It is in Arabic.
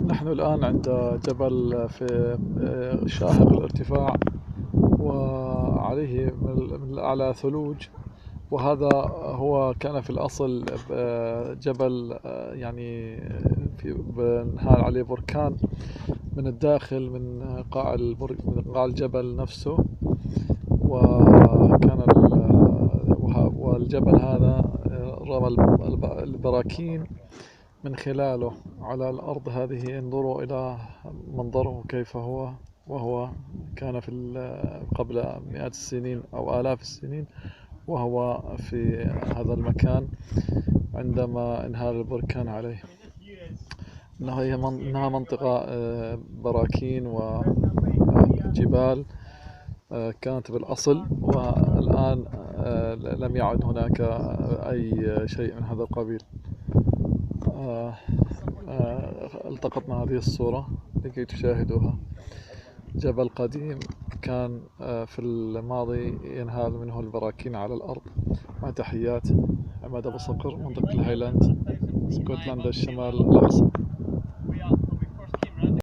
نحن الآن عند جبل في شاهق الارتفاع، وعليه من الأعلى ثلوج. وهذا هو كان في الأصل جبل، يعني في بنهال عليه بركان من الداخل، من من قاع الجبل نفسه. وكان والجبل هذا رمى البراكين من خلاله على الأرض هذه. انظروا إلى منظره كيف هو، وهو كان قبل مئات السنين أو آلاف السنين، وهو في هذا المكان عندما انهال البركان عليه. إنها منطقة براكين وجبال كانت بالأصل، والآن لم يعد هناك أي شيء من هذا القبيل. التقطنا هذه الصورة لكي تشاهدوها. جبل قديم كان في الماضي ينهال منه البراكين على الأرض. مع تحيات عماد أبو صقر، منطقة الهايلاند، اسكوتلاند الشمال الأقصى.